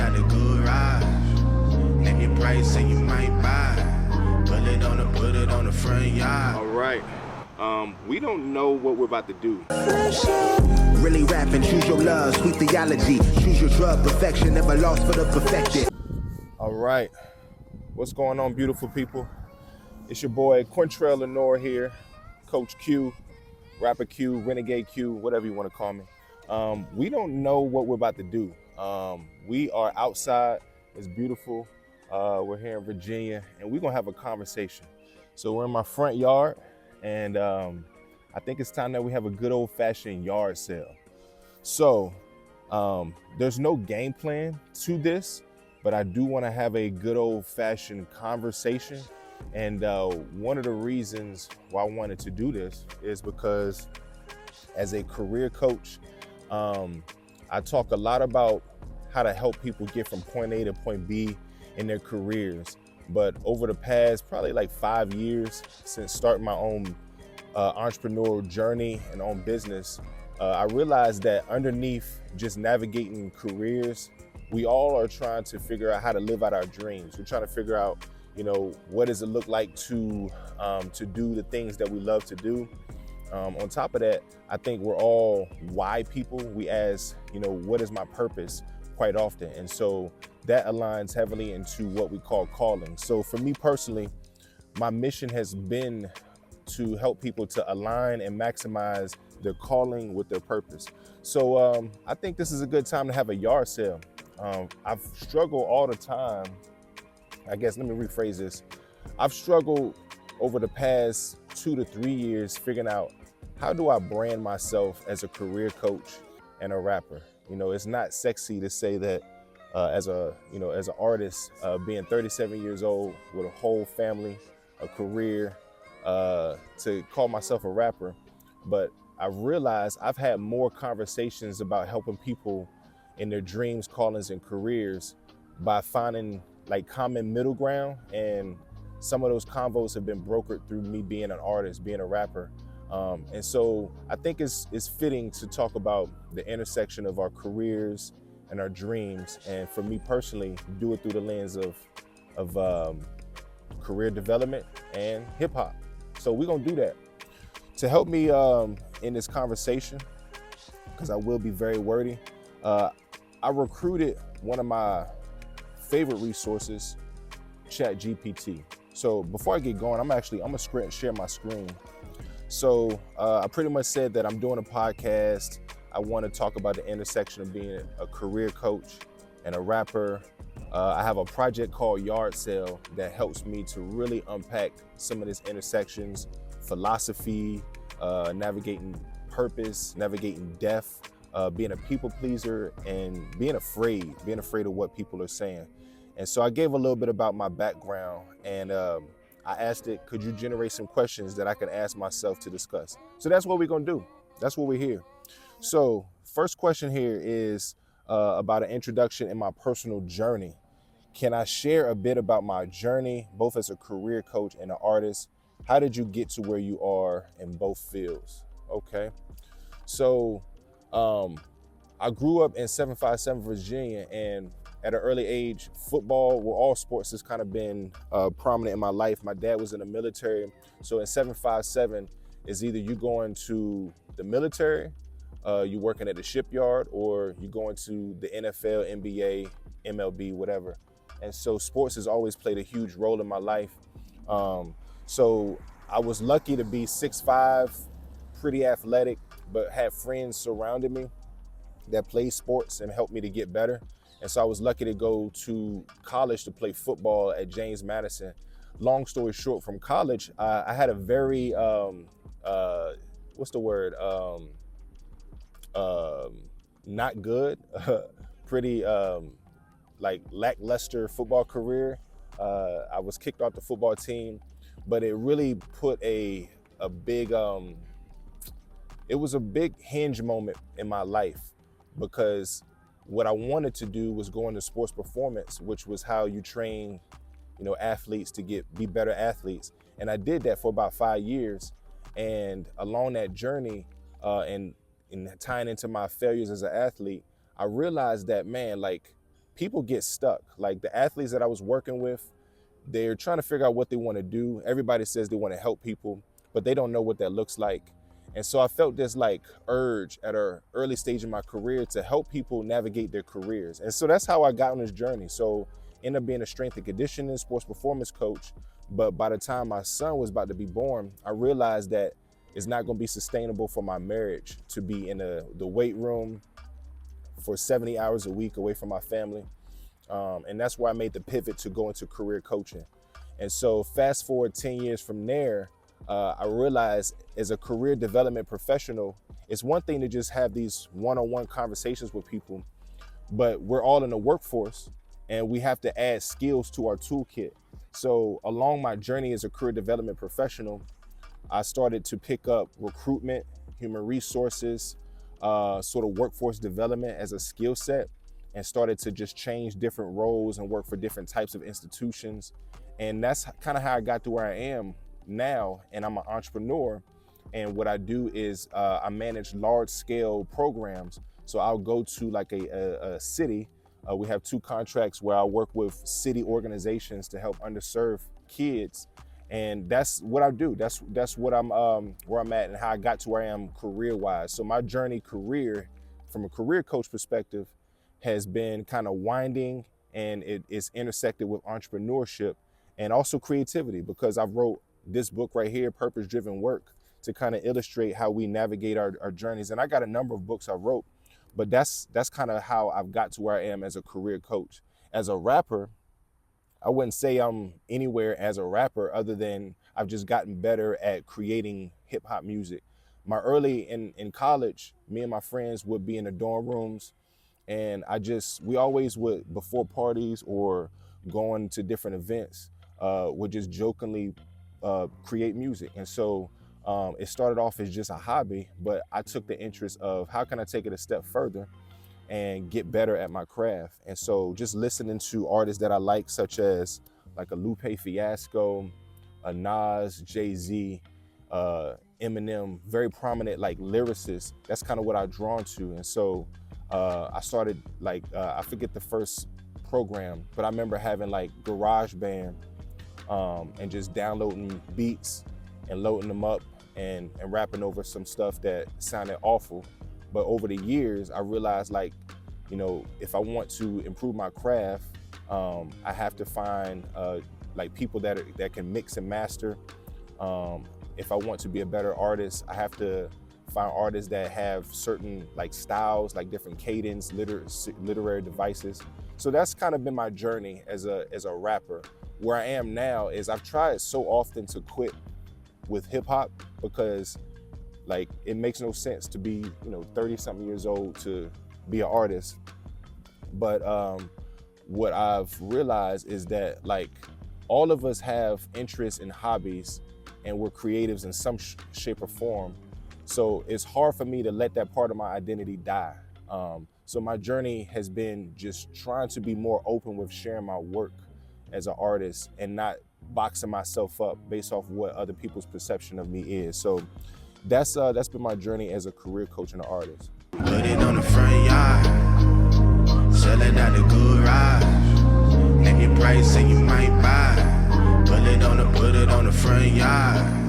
out the garage. Name your price and you might buy. Put it on the front yard. All right. We don't know what we're about to do. Really rapping, choose your love, sweet theology. Choose your drug, perfection, never lost for the perfected. All right. What's going on, beautiful people? It's your boy Quintrell Lenore here, Coach Q, Rapper Q, Renegade Q, whatever you want to call me. We don't know what we're about to do. We are outside. It's beautiful. We're here in Virginia, and we're going to have a conversation. So we're in my front yard, and I think it's time that we have a good old-fashioned yard sale. So there's no game plan to this, but I do want to have a good old-fashioned conversation. And one of the reasons why I wanted to do this is because as a career coach, I talk a lot about how to help people get from point A to point B in their careers. But over the past probably like 5 years since starting my own entrepreneurial journey and own business, I realized that underneath just navigating careers, we all are trying to figure out how to live out our dreams. We're trying to figure out, what does it look like to do the things that we love to do. On top of that, I think we're all why people. We ask, what is my purpose quite often. And so that aligns heavily into what we call calling. So for me personally, my mission has been to help people to align and maximize their calling with their purpose. So I think this is a good time to have a yard sale. I've struggled all the time. I guess, let me rephrase this. I've struggled over the past 2 to 3 years figuring out how do I brand myself as a career coach and a rapper. It's not sexy to say that as an artist, being 37 years old with a whole family, a career, to call myself a rapper. But I've realized I've had more conversations about helping people in their dreams, callings, and careers by finding like common middle ground. And some of those convos have been brokered through me being an artist, being a rapper. And so I think it's fitting to talk about the intersection of our careers and our dreams. And for me personally, do it through the lens of career development and hip hop. So we're gonna do that. To help me in this conversation, because I will be very wordy, I recruited one of my favorite resources, ChatGPT. So before I get going, I'm gonna share my screen. So I pretty much said that I'm doing a podcast. I want to talk about the intersection of being a career coach and a rapper. I have a project called Yard Sale that helps me to really unpack some of these intersections, philosophy, navigating purpose, navigating death, being a people pleaser, and being afraid of what people are saying. And so I gave a little bit about my background, and I asked it, could you generate some questions that I can ask myself to discuss? So that's what we're gonna do. That's what we're here. So first question here is about an introduction in my personal journey. Can I share a bit about my journey, both as a career coach and an artist? How did you get to where you are in both fields? Okay. So I grew up in 757 Virginia, and at an early age, football, all sports has kind of been prominent in my life. My dad was in the military. So in 757 is either you going to the military, you working at the shipyard, or you going to the NFL, NBA, MLB, whatever. And so sports has always played a huge role in my life. So I was lucky to be 6'5", pretty athletic, but had friends surrounding me that played sports and helped me to get better. And so I was lucky to go to college to play football at James Madison. Long story short, from college, I had a very, not good, pretty like lackluster football career. I was kicked off the football team, but it really put a big, it was a big hinge moment in my life, because what I wanted to do was go into sports performance, which was how you train, athletes to be better athletes. And I did that for about 5 years. And along that journey, and tying into my failures as an athlete, I realized that, man, like, people get stuck. Like the athletes that I was working with, they're trying to figure out what they want to do. Everybody says they want to help people, but they don't know what that looks like. And so I felt this like urge at an early stage in my career to help people navigate their careers. And so that's how I got on this journey. So ended up being a strength and conditioning sports performance coach. But by the time my son was about to be born, I realized that it's not going to be sustainable for my marriage to be in the weight room for 70 hours a week away from my family. And that's where I made the pivot to go into career coaching. And so fast forward 10 years from there, I realized as a career development professional, it's one thing to just have these one-on-one conversations with people, but we're all in the workforce and we have to add skills to our toolkit. So along my journey as a career development professional, I started to pick up recruitment, human resources, sort of workforce development as a skill set, and started to just change different roles and work for different types of institutions. And that's kind of how I got to where I am now. And I'm an entrepreneur. And what I do is I manage large scale programs. So I'll go to like a city. We have 2 contracts where I work with city organizations to help underserved kids. And that's what I do. That's what I'm where I'm at and how I got to where I am career wise. So my journey from a career coach perspective has been kind of winding, and it is intersected with entrepreneurship and also creativity, because I wrote this book right here, Purpose Driven Work, to kind of illustrate how we navigate our journeys. And I got a number of books I wrote, but that's kind of how I've got to where I am as a career coach. As a rapper, I wouldn't say I'm anywhere as a rapper other than I've just gotten better at creating hip hop music. My early in college, me and my friends would be in the dorm rooms, and we always would, before parties or going to different events, would just jokingly create music. And so it started off as just a hobby, but I took the interest of how can I take it a step further and get better at my craft. And so just listening to artists that I like, such as like a Lupe Fiasco, a Nas, Jay-Z, Eminem, very prominent like lyricists, that's kind of what I'm drawn to. And so I started like, I forget the first program, but I remember having like GarageBand and just downloading beats and loading them up and rapping over some stuff that sounded awful. But over the years, I realized like, you know, if I want to improve my craft, I have to find like people that can mix and master. If I want to be a better artist, I have to find artists that have certain like styles, like different cadence, literary devices. So that's kind of been my journey as a rapper. Where I am now is I've tried so often to quit with hip hop because like it makes no sense to be, 30 something years old to be an artist. But what I've realized is that like all of us have interests and hobbies, and we're creatives in some shape or form. So it's hard for me to let that part of my identity die. So my journey has been just trying to be more open with sharing my work as an artist and not boxing myself up based off what other people's perception of me is. So that's been my journey as a career coach and an artist. Put it on the front yard, sell it at the garage. Name your price and you might buy. Put it on the front yard.